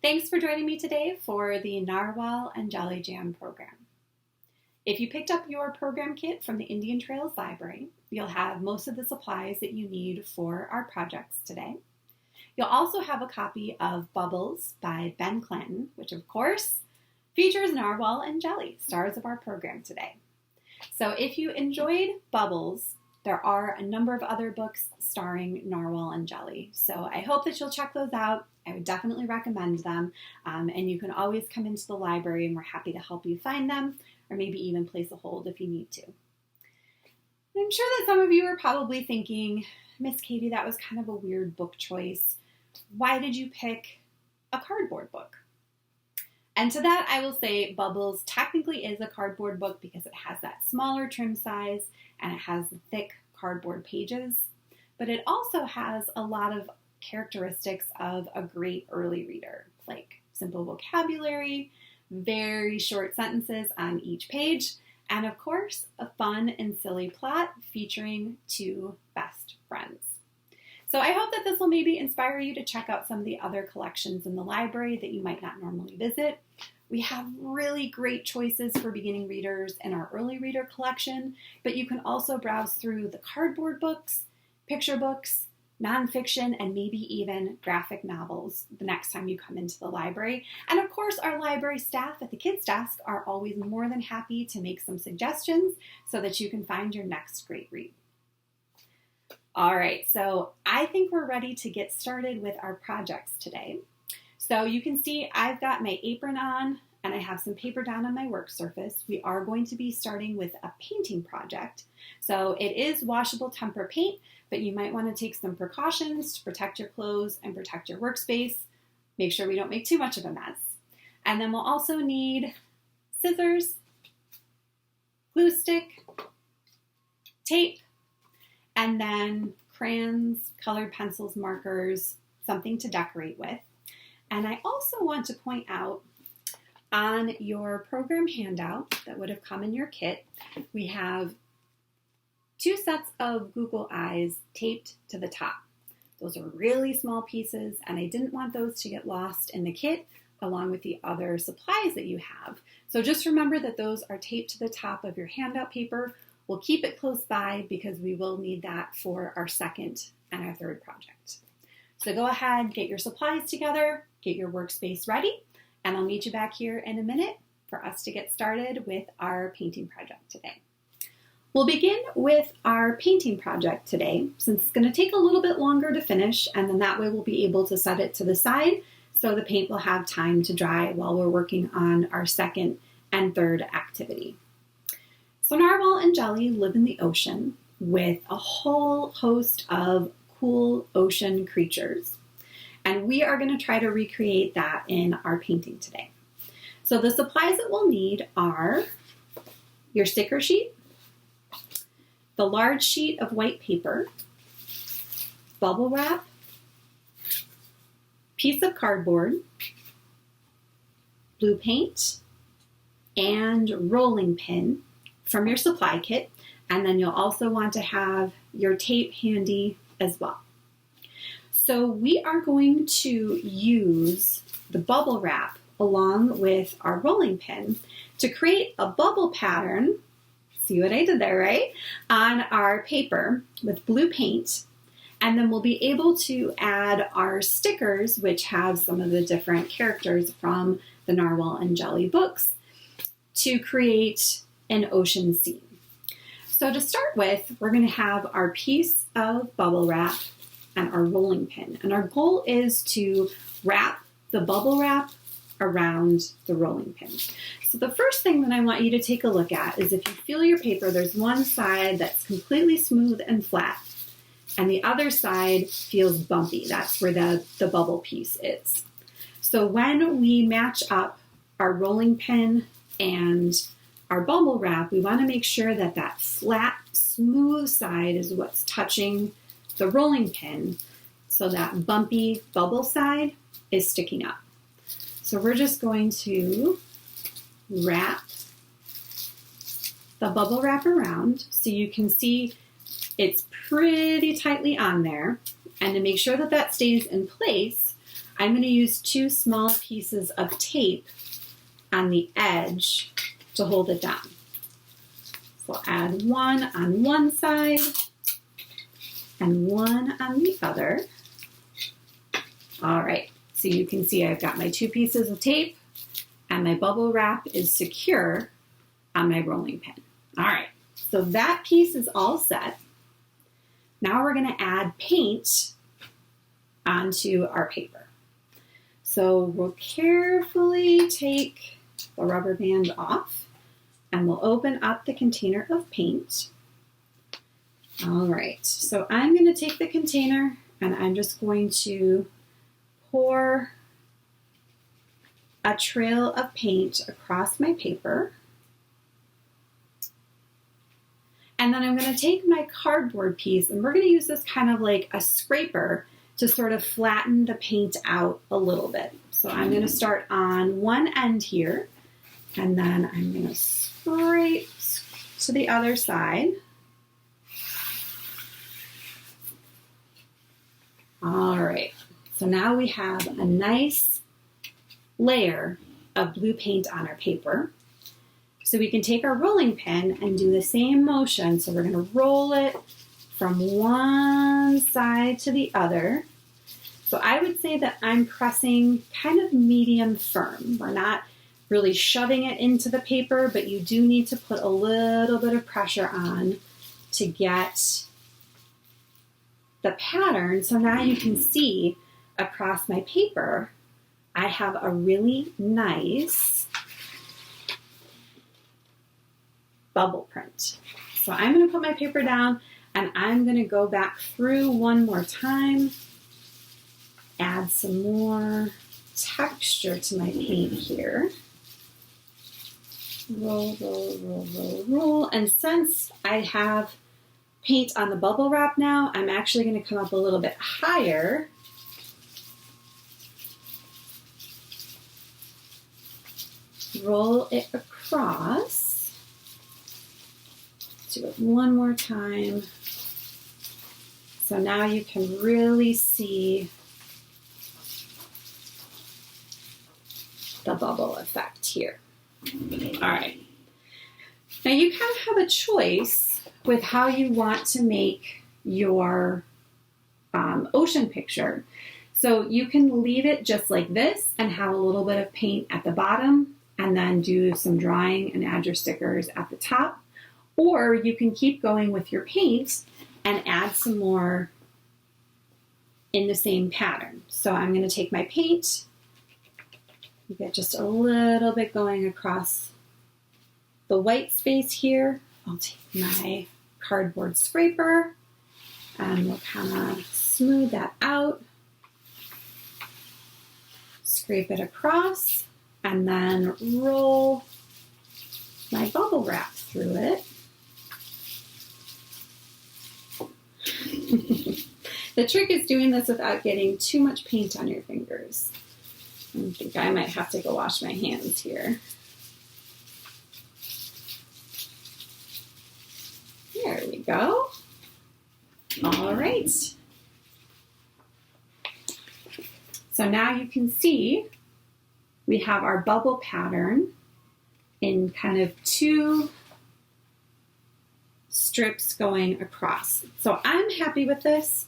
Thanks for joining me today for the Narwhal and Jelly Jam program. If you picked up your program kit from the Indian Trails Library, you'll have most of the supplies that you need for our projects today. You'll also have a copy of Bubbles by Ben Clanton, which of course features Narwhal and Jelly, stars of our program today. So if you enjoyed Bubbles, there are a number of other books starring Narwhal and Jelly. So I hope that you'll check those out. I would definitely recommend them. And you can always come into the library and we're happy to help you find them, or maybe even place a hold if you need to. I'm sure that some of you are probably thinking, Miss Katie, that was kind of a weird book choice. Why did you pick a cardboard book? And to that, I will say Bubbles technically is a cardboard book because it has that smaller trim size and it has the thick cardboard pages, but it also has a lot of characteristics of a great early reader, like simple vocabulary, very short sentences on each page, and of course, a fun and silly plot featuring two best friends. So I hope that this will maybe inspire you to check out some of the other collections in the library that you might not normally visit. We have really great choices for beginning readers in our early reader collection, but you can also browse through the cardboard books, picture books, nonfiction, and maybe even graphic novels the next time you come into the library. And of course, our library staff at the kids' desk are always more than happy to make some suggestions so that you can find your next great read. All right, so I think we're ready to get started with our projects today. So you can see I've got my apron on and I have some paper down on my work surface. We are going to be starting with a painting project. So it is washable tempera paint, but you might want to take some precautions to protect your clothes and protect your workspace. Make sure we don't make too much of a mess. And then we'll also need scissors, glue stick, tape, and then crayons, colored pencils, markers, something to decorate with. And I also want to point out on your program handout that would have come in your kit, we have two sets of Google Eyes taped to the top. Those are really small pieces and I didn't want those to get lost in the kit along with the other supplies that you have. So just remember that those are taped to the top of your handout paper. We'll keep it close by because we will need that for our second and our third project. So go ahead, get your supplies together, get your workspace ready, and I'll meet you back here in a minute for us to get started with our painting project today. We'll begin with our painting project today, since it's going to take a little bit longer to finish, and then that way we'll be able to set it to the side so the paint will have time to dry while we're working on our second and third activity. So Narwhal and Jelly live in the ocean with a whole host of cool ocean creatures. And we are going to try to recreate that in our painting today. So the supplies that we'll need are your sticker sheet, the large sheet of white paper, bubble wrap, piece of cardboard, blue paint, and rolling pin from your supply kit, and then you'll also want to have your tape handy as well. So we are going to use the bubble wrap along with our rolling pin to create a bubble pattern, see what I did there, right? On our paper with blue paint, and then we'll be able to add our stickers, which have some of the different characters from the Narwhal and Jelly books, to create an ocean scene. So to start with, we're going to have our piece of bubble wrap and our rolling pin. And our goal is to wrap the bubble wrap around the rolling pin. So the first thing that I want you to take a look at is if you feel your paper, there's one side that's completely smooth and flat, and the other side feels bumpy. That's where the bubble piece is. So when we match up our rolling pin and our bubble wrap, we want to make sure that that flat, smooth side is what's touching the rolling pin, so that bumpy bubble side is sticking up. So we're just going to wrap the bubble wrap around so you can see it's pretty tightly on there. And to make sure that that stays in place, I'm going to use 2 small pieces of tape on the edge to hold it down. So I'll add one on one side and one on the other. All right, so you can see I've got my 2 pieces of tape and my bubble wrap is secure on my rolling pin. All right, so that piece is all set. Now we're going to add paint onto our paper. So we'll carefully take the rubber band off and we'll open up the container of paint. All right, so I'm going to take the container and I'm just going to pour a trail of paint across my paper. And then I'm going to take my cardboard piece and we're going to use this kind of like a scraper to sort of flatten the paint out a little bit. So I'm going to start on one end here and then I'm going to scrape to the other side. All right, so now we have a nice layer of blue paint on our paper. So we can take our rolling pin and do the same motion. So we're going to roll it from one side to the other. So I would say that I'm pressing kind of medium firm. We're not really shoving it into the paper, but you do need to put a little bit of pressure on to get the pattern. So now you can see across my paper, I have a really nice bubble print. So I'm going to put my paper down and I'm going to go back through one more time, add some more texture to my paint here. Roll, roll, roll, roll, roll. And since I have paint on the bubble wrap now, I'm actually going to come up a little bit higher. Roll it across. Do it one more time. So now you can really see the bubble effect here. All right. Now you kind of have a choice with how you want to make your ocean picture. So you can leave it just like this and have a little bit of paint at the bottom and then do some drawing and add your stickers at the top. Or you can keep going with your paint and add some more in the same pattern. So I'm going to take my paint, get just a little bit going across the white space here. I'll take my cardboard scraper and we'll kind of smooth that out. Scrape it across and then roll my bubble wrap through it. The trick is doing this without getting too much paint on your fingers. I think I might have to go wash my hands here. There we go. All right. So now you can see we have our bubble pattern in kind of 2 strips going across. So I'm happy with this.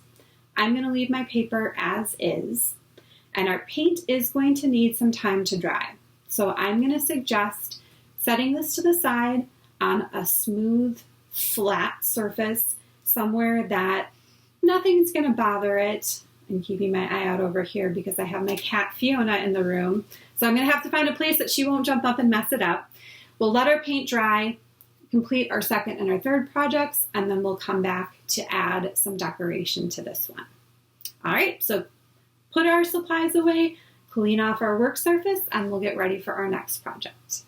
I'm going to leave my paper as is, and our paint is going to need some time to dry. So I'm going to suggest setting this to the side on a smooth, flat surface, somewhere that nothing's going to bother it. I'm keeping my eye out over here because I have my cat Fiona in the room. So I'm going to have to find a place that she won't jump up and mess it up. We'll let our paint dry, complete our second and our third projects, and then we'll come back to add some decoration to this one. All right, so put our supplies away, clean off our work surface, and we'll get ready for our next project.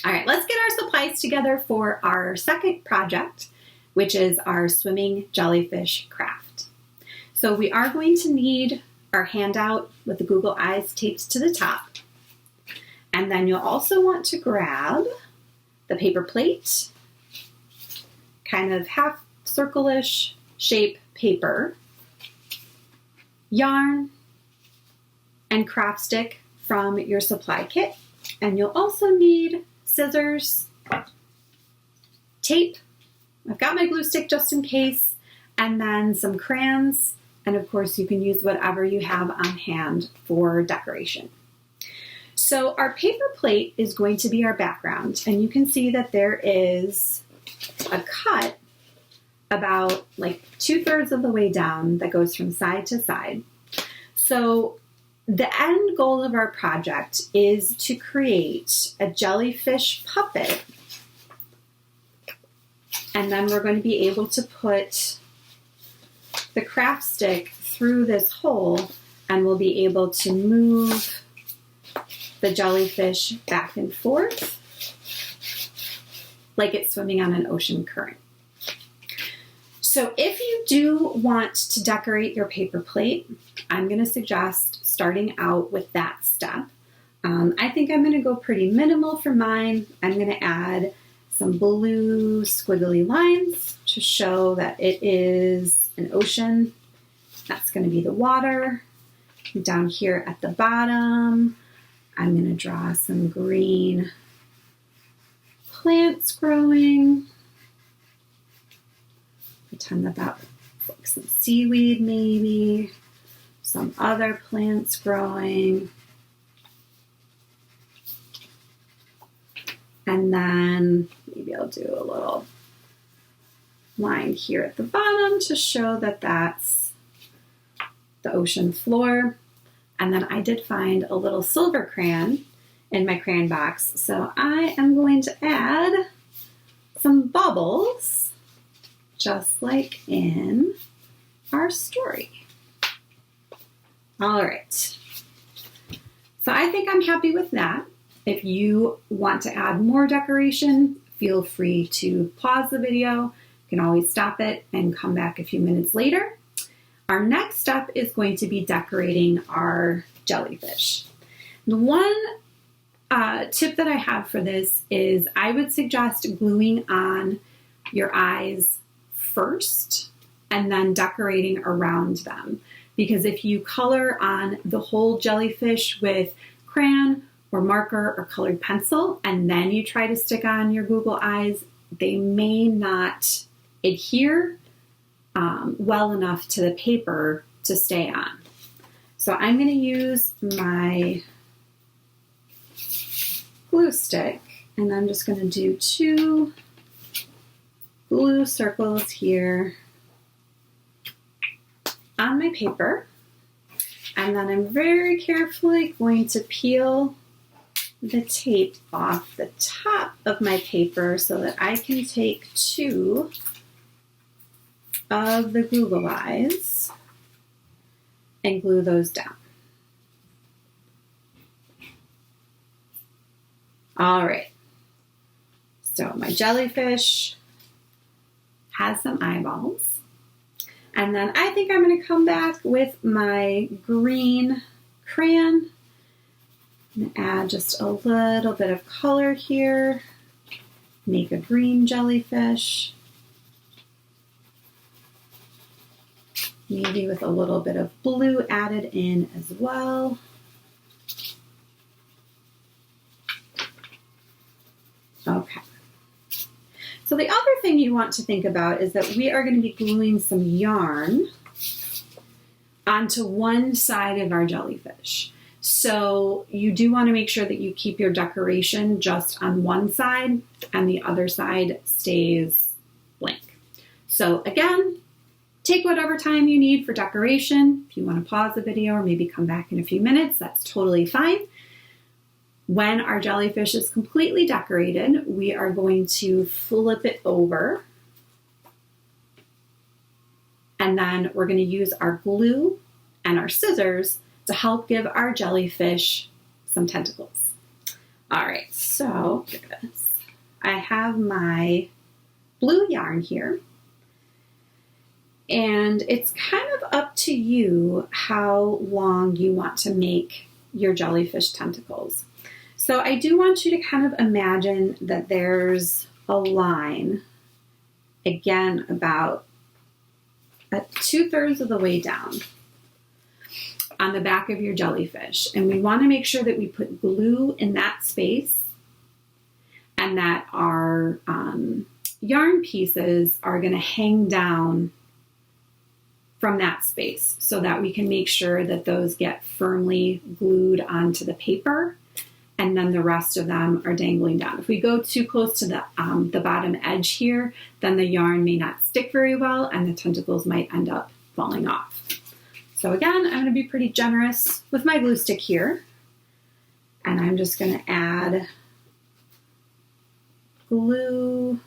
All right, let's get our supplies together for our second project, which is our swimming jellyfish craft. So we are going to need our handout with the Google Eyes taped to the top. And then you'll also want to grab the paper plate, kind of half circle-ish shape paper, yarn, and craft stick from your supply kit. And you'll also need scissors, tape, I've got my glue stick just in case, and then some crayons, and of course you can use whatever you have on hand for decoration. So our paper plate is going to be our background, and you can see that there is a cut about like 2/3 of the way down that goes from side to side. So the end goal of our project is to create a jellyfish puppet, and then we're going to be able to put the craft stick through this hole, and we'll be able to move the jellyfish back and forth like it's swimming on an ocean current. So if you do want to decorate your paper plate, I'm going to suggest starting out with that step. I think I'm going to go pretty minimal for mine. I'm going to add some blue squiggly lines to show that it is an ocean. That's going to be the water. Down here at the bottom, I'm going to draw some green plants growing. Pretend that looks some seaweed maybe, some other plants growing. And then maybe I'll do a little line here at the bottom to show that that's the ocean floor. And then I did find a little silver crayon in my crayon box. So I am going to add some bubbles, just like in our story. All right. So I think I'm happy with that. If you want to add more decoration, feel free to pause the video. You can always stop it and come back a few minutes later. Our next step is going to be decorating our jellyfish. The one tip that I have for this is I would suggest gluing on your eyes first and then decorating around them. Because if you color on the whole jellyfish with crayon or marker or colored pencil and then you try to stick on your Google eyes, they may not adhere well enough to the paper to stay on. So I'm going to use my glue stick and I'm just going to do 2 blue circles here on my paper, and then I'm very carefully going to peel the tape off the top of my paper so that I can take 2 of the Google eyes and glue those down. All right, so my jellyfish has some eyeballs. And then I think I'm going to come back with my green crayon and add just a little bit of color here. Make a green jellyfish. Maybe with a little bit of blue added in as well. Okay. So the other thing you want to think about is that we are going to be gluing some yarn onto one side of our jellyfish. So you do want to make sure that you keep your decoration just on one side and the other side stays blank. So again, take whatever time you need for decoration. If you want to pause the video or maybe come back in a few minutes, that's totally fine. When our jellyfish is completely decorated, we are going to flip it over. And then we're going to use our glue and our scissors to help give our jellyfish some tentacles. All right, so look at this. I have my blue yarn here. And it's kind of up to you how long you want to make your jellyfish tentacles. So I do want you to kind of imagine that there's a line, again, about 2/3 of the way down. on the back of your jellyfish. And we want to make sure that we put glue in that space and that our yarn pieces are going to hang down from that space so that we can make sure that those get firmly glued onto the paper, and then the rest of them are dangling down. If we go too close to the bottom edge here, then the yarn may not stick very well and the tentacles might end up falling off. So again, I'm going to be pretty generous with my glue stick here, and I'm just going to add glue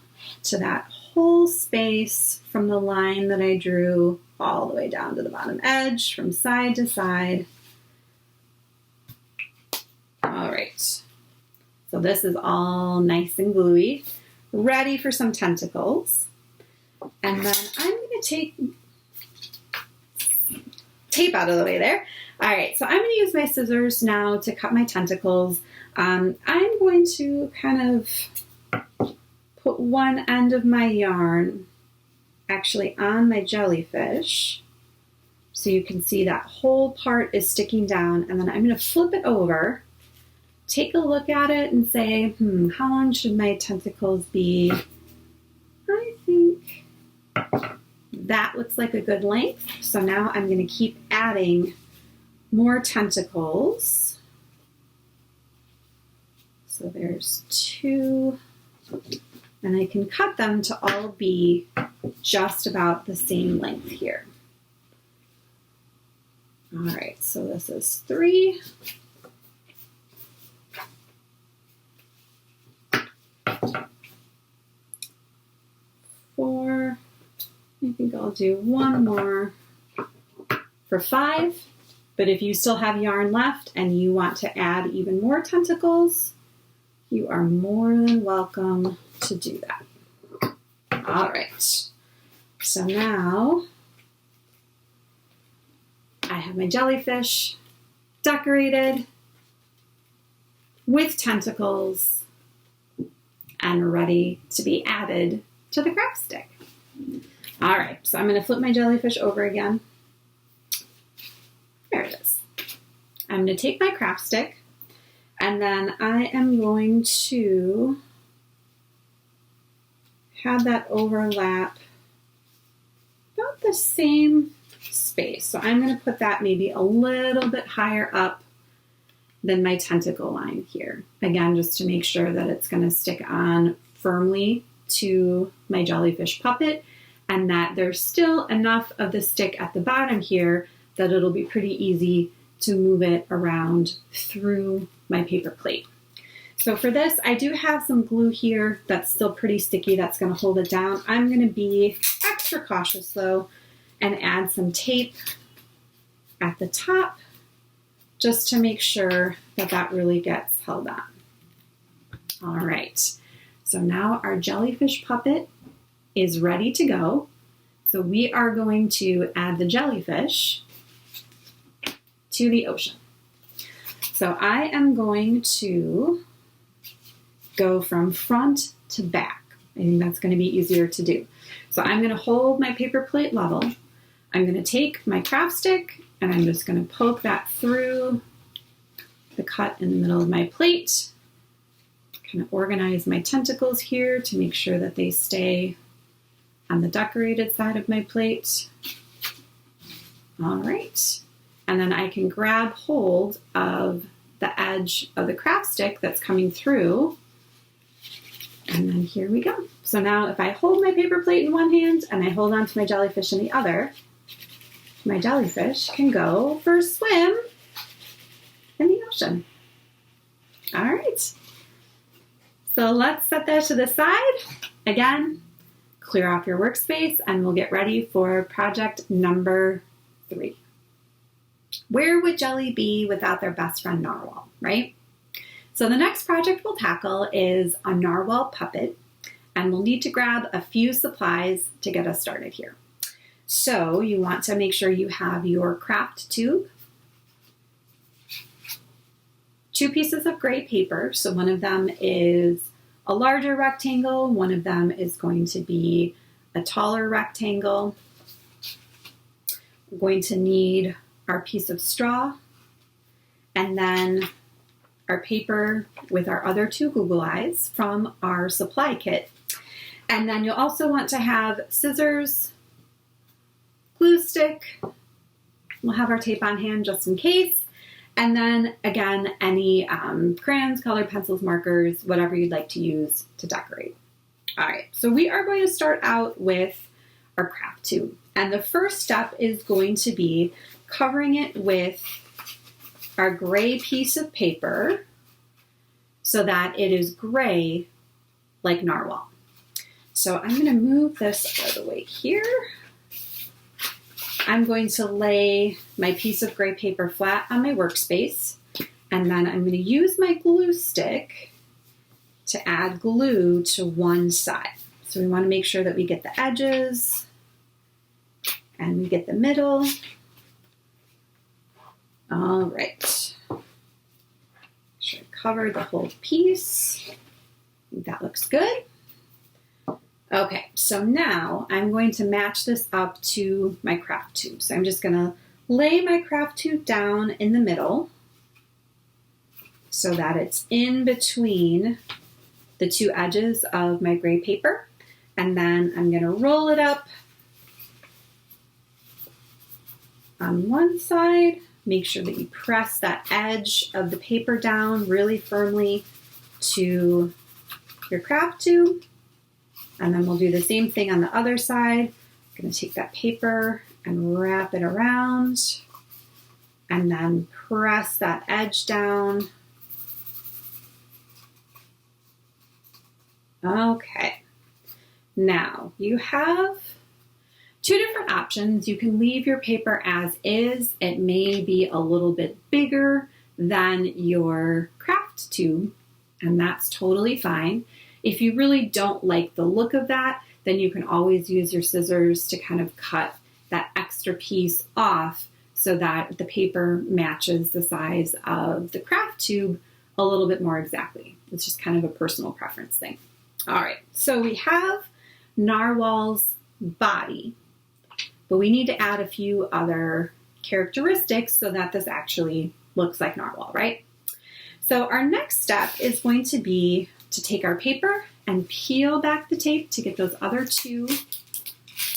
to that whole space from the line that I drew all the way down to the bottom edge, from side to side. All right, so this is all nice and gluey, ready for some tentacles. And then I'm going to take tape out of the way there. All right, so I'm going to use my scissors now to cut my tentacles. I'm going to kind of put one end of my yarn actually on my jellyfish, so you can see that whole part is sticking down, and then I'm going to flip it over, take a look at it and say, how long should my tentacles be? I think that looks like a good length. So now I'm going to keep adding more tentacles. So there's 2, and I can cut them to all be just about the same length here. All right, so this is 3. Four. I think I'll do one more for 5. But if you still have yarn left and you want to add even more tentacles, you are more than welcome to do that. All right. So now I have my jellyfish decorated with tentacles and ready to be added to the craft stick. All right, so I'm going to flip my jellyfish over again. There it is. I'm going to take my craft stick, and then I am going to have that overlap about the same space. So I'm going to put that maybe a little bit higher up than my tentacle line here. Again, just to make sure that it's going to stick on firmly to my jellyfish puppet, and that there's still enough of the stick at the bottom here that it'll be pretty easy to move it around through my paper plate. So for this, I do have some glue here that's still pretty sticky that's going to hold it down. I'm going to be extra cautious though and add some tape at the top just to make sure that that really gets held on. All right, so now our jellyfish puppet is ready to go. So we are going to add the jellyfish to the ocean. So I am going to go from front to back. I think that's going to be easier to do. So I'm going to hold my paper plate level. I'm going to take my craft stick and I'm just going to poke that through the cut in the middle of my plate. Kind of organize my tentacles here to make sure that they stay on the decorated side of my plate. All right. And then I can grab hold of the edge of the craft stick that's coming through. And then here we go. So now if I hold my paper plate in one hand and I hold on to my jellyfish in the other, my jellyfish can go for a swim in the ocean. All right. So let's set that to the side. Again, clear off your workspace and we'll get ready for project number 3. Where would jelly be without their best friend narwhal, right? So the next project we'll tackle is a narwhal puppet, and we'll need to grab a few supplies to get us started here. So you want to make sure you have your craft tube, 2 pieces of gray paper. So one of them is a larger rectangle, one of them is going to be a taller rectangle. We're going to need our piece of straw, and then our paper with our other two Google eyes from our supply kit. And then you'll also want to have scissors, glue stick. We'll have our tape on hand just in case. And then again, any crayons, colored pencils, markers, whatever you'd like to use to decorate. All right, so we are going to start out with our craft tube. And the first step is going to be covering it with our gray piece of paper so that it is gray like narwhal. So I'm going to move this out of the way here. I'm going to lay my piece of gray paper flat on my workspace, and then I'm going to use my glue stick to add glue to one side. So we want to make sure that we get the edges and we get the middle. All right. Make sure I cover the whole piece. I think that looks good. Okay, so now I'm going to match this up to my craft tube. So I'm just going to lay my craft tube down in the middle so that it's in between the two edges of my gray paper. And then I'm going to roll it up on one side. Make sure that you press that edge of the paper down really firmly to your craft tube. And then we'll do the same thing on the other side. I'm going to take that paper and wrap it around and then press that edge down. Okay. Now you have two different options. You can leave your paper as is. It may be a little bit bigger than your craft tube, and that's totally fine. If you really don't like the look of that, then you can always use your scissors to kind of cut that extra piece off so that the paper matches the size of the craft tube a little bit more exactly. It's just kind of a personal preference thing. All right, so we have Narwhal's body, but we need to add a few other characteristics so that this actually looks like Narwhal, right? So our next step is going to be to take our paper and peel back the tape to get those other two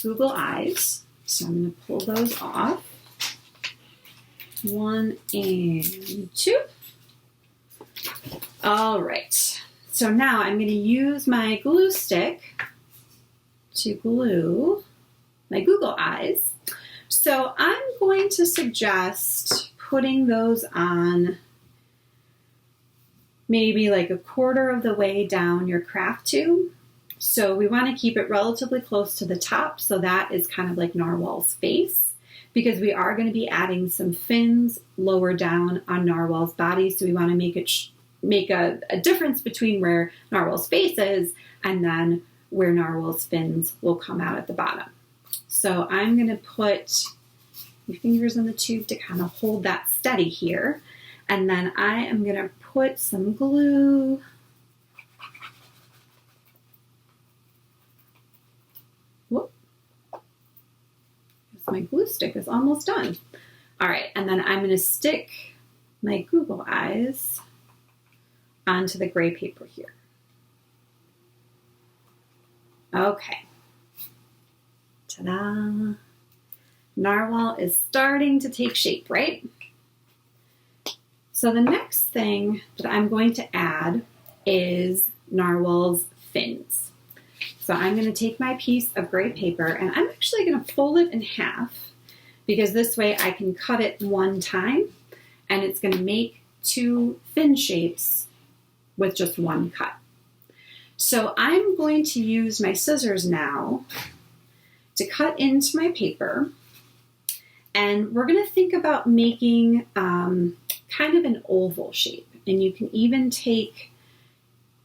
Google eyes. So I'm going to pull those off. 1 and 2. All right. So now I'm going to use my glue stick to glue my Google eyes. So I'm going to suggest putting those on maybe like a quarter of the way down your craft tube. So we want to keep it relatively close to the top, so that is kind of like Narwhal's face, because we are going to be adding some fins lower down on Narwhal's body. So we want to make a difference between where Narwhal's face is and then where Narwhal's fins will come out at the bottom. So I'm going to put my fingers in the tube to kind of hold that steady here. And then I am going to put some glue my glue stick is almost done. All right, and then I'm going to stick my Google eyes onto the gray paper here. Okay. Ta-da! Narwhal is starting to take shape, right? So the next thing that I'm going to add is Narwhal's fins. So I'm going to take my piece of gray paper and I'm actually going to fold it in half, because this way I can cut it one time and it's going to make two fin shapes with just one cut. So I'm going to use my scissors now to cut into my paper, and we're going to think about making kind of an oval shape. And you can even take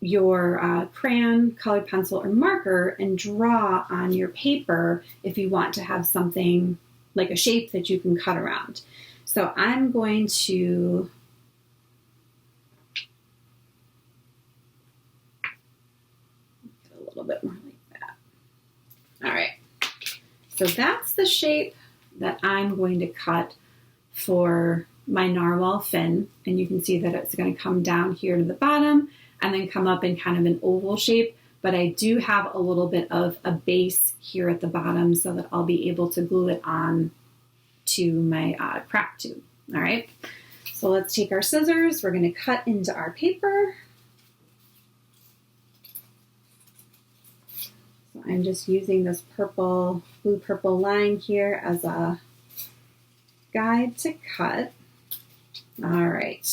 your crayon, colored pencil, or marker and draw on your paper if you want to have something like a shape that you can cut around. So I'm going to get a little bit more like that. All right. So that's the shape that I'm going to cut for my narwhal fin, and you can see that it's going to come down here to the bottom and then come up in kind of an oval shape, but I do have a little bit of a base here at the bottom so that I'll be able to glue it on to my craft tube. All right, so let's take our scissors. We're going to cut into our paper. So I'm just using this blue-purple line here as a guide to cut. All right,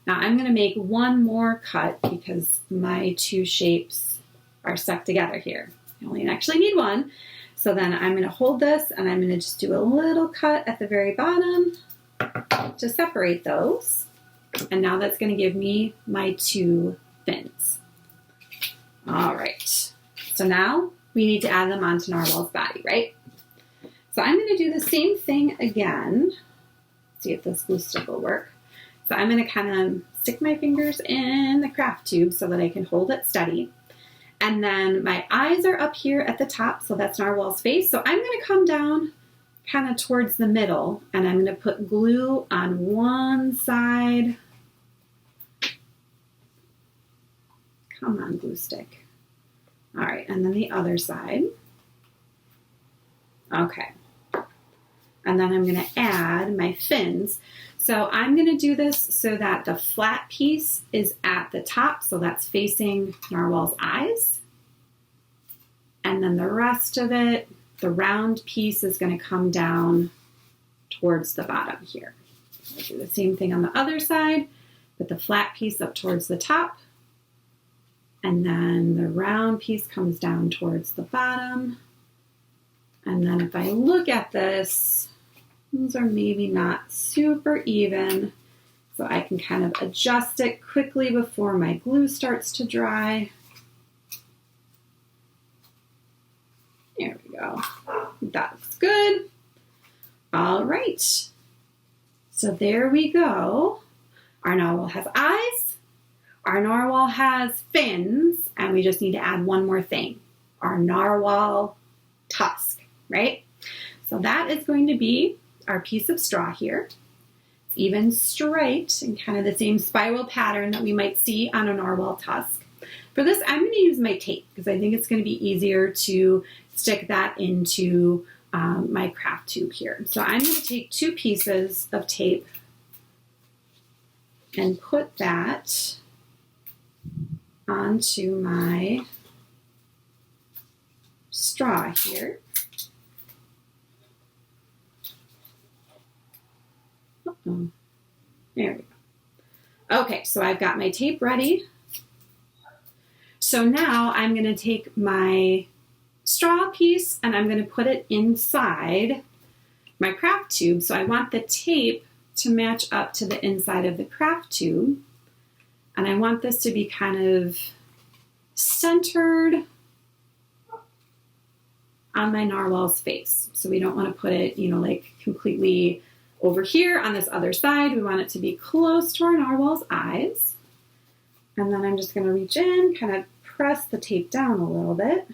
now I'm going to make one more cut because my two shapes are stuck together here. I only actually need one. So then I'm going to hold this and I'm going to just do a little cut at the very bottom to separate those. And now that's going to give me my two fins. All right, so now we need to add them onto Narwhal's body, right? So I'm going to do the same thing again. See if this glue stick will work. So I'm going to kind of stick my fingers in the craft tube so that I can hold it steady. And then my eyes are up here at the top, so that's Narwhal's face. So I'm going to come down kind of towards the middle, and I'm going to put glue on one side. Come on, glue stick. All right, and then the other side. Okay. And then I'm going to add my fins. So I'm going to do this so that the flat piece is at the top, so that's facing Narwhal's eyes. And then the rest of it, the round piece, is going to come down towards the bottom here. I'll do the same thing on the other side, put the flat piece up towards the top, and then the round piece comes down towards the bottom. And then if I look at this, these are maybe not super even, so I can kind of adjust it quickly before my glue starts to dry. There we go. That looks good. All right. So there we go. Our narwhal has eyes. Our narwhal has fins, and we just need to add one more thing. Our narwhal tusk, right? So that is going to be our piece of straw here. It's even striped in kind of the same spiral pattern that we might see on a narwhal tusk. For this, I'm going to use my tape because I think it's going to be easier to stick that into my craft tube here. So I'm going to take two pieces of tape and put that onto my straw here. There we go. Okay, so I've got my tape ready. So now I'm going to take my straw piece and I'm going to put it inside my craft tube. So I want the tape to match up to the inside of the craft tube. And I want this to be kind of centered on my narwhal's face. So we don't want to put it, like completely over here on this other side. We want it to be close to our narwhal's eyes. And then I'm just going to reach in, kind of press the tape down a little bit.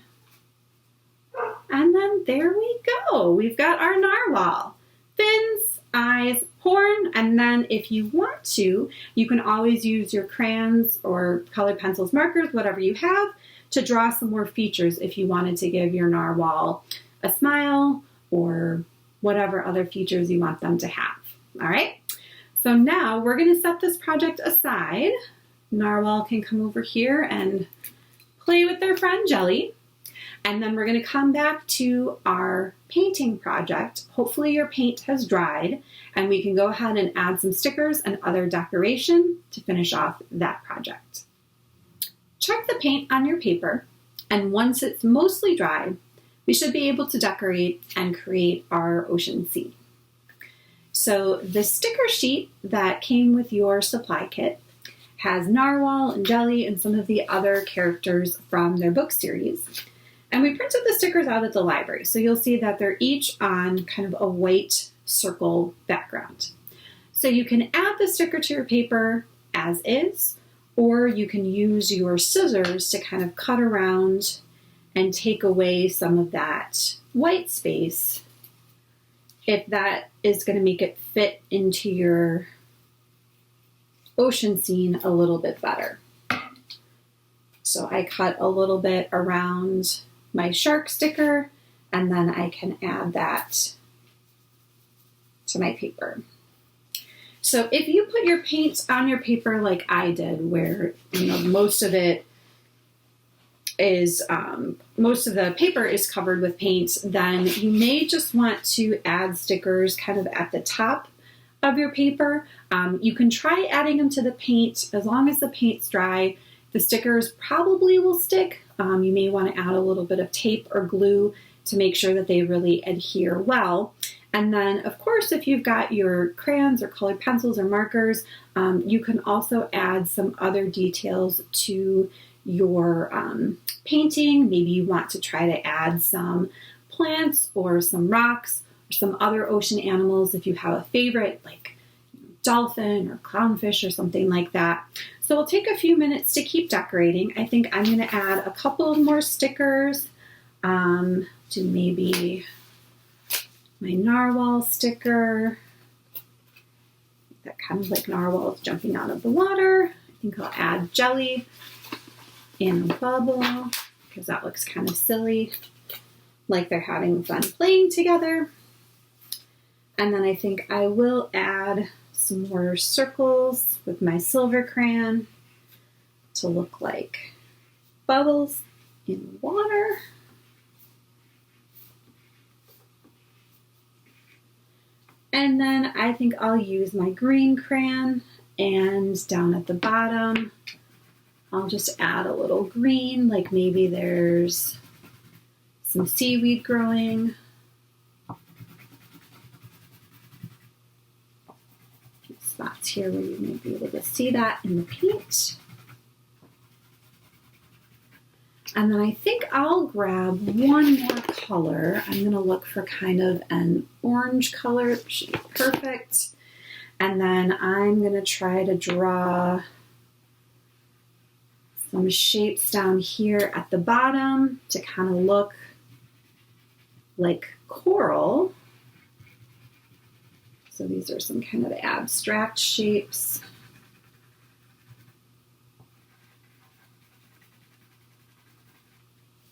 And then there we go. We've got our narwhal. Fins, eyes, horn, and then if you want to, you can always use your crayons or colored pencils, markers, whatever you have, to draw some more features if you wanted to give your narwhal a smile or whatever other features you want them to have. All right, so now we're going to set this project aside. Narwhal can come over here and play with their friend Jelly. And then we're going to come back to our painting project. Hopefully your paint has dried and we can go ahead and add some stickers and other decoration to finish off that project. Check the paint on your paper, and once it's mostly dried, we should be able to decorate and create our ocean sea. So the sticker sheet that came with your supply kit has Narwhal and Jelly and some of the other characters from their book series. And we printed the stickers out at the library, so you'll see that they're each on kind of a white circle background. So you can add the sticker to your paper as is, or you can use your scissors to kind of cut around and take away some of that white space if that is going to make it fit into your ocean scene a little bit better. So I cut a little bit around my shark sticker, and then I can add that to my paper. So if you put your paint on your paper like I did, where most of the paper is covered with paint, then you may just want to add stickers kind of at the top of your paper. You can try adding them to the paint. As long as the paint's dry, the stickers probably will stick. You may want to add a little bit of tape or glue to make sure that they really adhere well. And then, of course, if you've got your crayons or colored pencils or markers, you can also add some other details to your painting. Maybe you want to try to add some plants or some rocks or some other ocean animals if you have a favorite, like dolphin or clownfish or something like that. So we'll take a few minutes to keep decorating. I think I'm going to add a couple of more stickers to maybe my narwhal sticker. That kind of like narwhals jumping out of the water. I think I'll add jelly and a bubble because that looks kind of silly, like they're having fun playing together. And then I think I will add some more circles with my silver crayon to look like bubbles in water. And then I think I'll use my green crayon, and down at the bottom, I'll just add a little green, like maybe there's some seaweed growing. Spots here where you may be able to see that in the paint. And then I think I'll grab one more color. I'm going to look for kind of an orange color. It should be perfect. And then I'm going to try to draw some shapes down here at the bottom to kind of look like coral. So these are some kind of abstract shapes.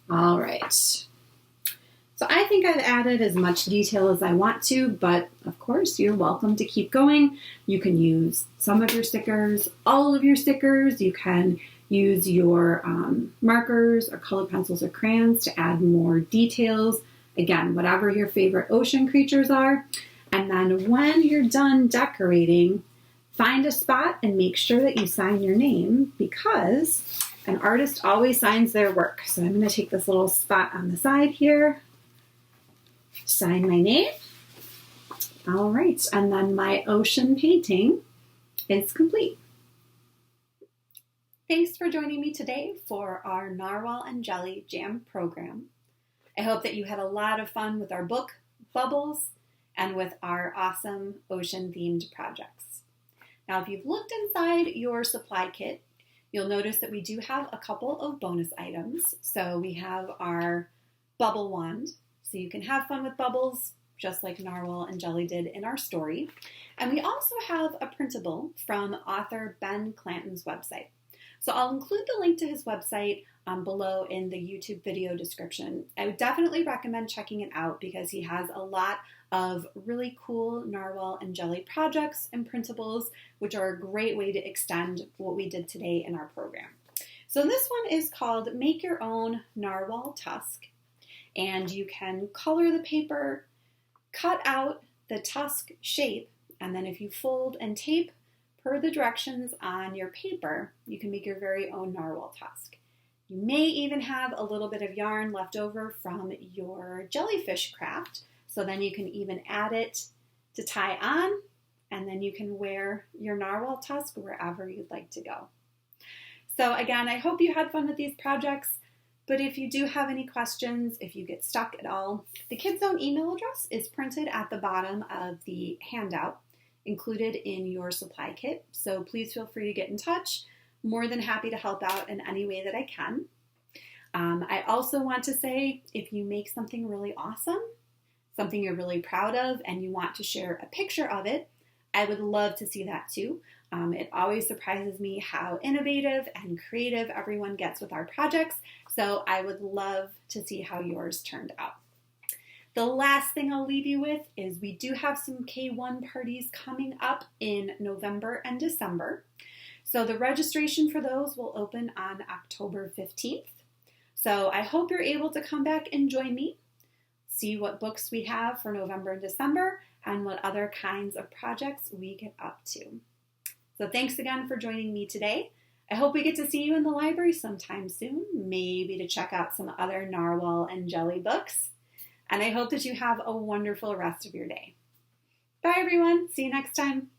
All right. So I think I've added as much detail as I want to, but of course you're welcome to keep going. You can use some of your stickers, all of your stickers. You can use your markers or colored pencils or crayons to add more details. Again, whatever your favorite ocean creatures are. And then when you're done decorating, find a spot and make sure that you sign your name, because an artist always signs their work. So I'm going to take this little spot on the side here, sign my name. All right, and then my ocean painting is complete. Thanks for joining me today for our Narwhal and Jelly Jam program. I hope that you had a lot of fun with our book, Bubbles, and with our awesome ocean-themed projects. Now, if you've looked inside your supply kit, you'll notice that we do have a couple of bonus items. So we have our bubble wand, so you can have fun with bubbles, just like Narwhal and Jelly did in our story. And we also have a printable from author Ben Clanton's website. So I'll include the link to his website below in the YouTube video description. I would definitely recommend checking it out because he has a lot of really cool Narwhal and Jelly projects and printables, which are a great way to extend what we did today in our program. So this one is called Make Your Own Narwhal Tusk, and you can color the paper, cut out the tusk shape, and then if you fold and tape per the directions on your paper, you can make your very own narwhal tusk. You may even have a little bit of yarn left over from your jellyfish craft, so then you can even add it to tie on, and then you can wear your narwhal tusk wherever you'd like to go. So again, I hope you had fun with these projects, but if you do have any questions, if you get stuck at all, the Kids Zone email address is printed at the bottom of the handout included in your supply kit. So please feel free to get in touch. More than happy to help out in any way that I can. I also want to say, if you make something really awesome, something you're really proud of and you want to share a picture of it, I would love to see that too. It always surprises me how innovative and creative everyone gets with our projects, so I would love to see how yours turned out. The last thing I'll leave you with is we do have some K1 parties coming up in November and December. So the registration for those will open on October 15th. So I hope you're able to come back and join me, see what books we have for November and December, and what other kinds of projects we get up to. So thanks again for joining me today. I hope we get to see you in the library sometime soon, maybe to check out some other Narwhal and Jelly books. And I hope that you have a wonderful rest of your day. Bye everyone, see you next time.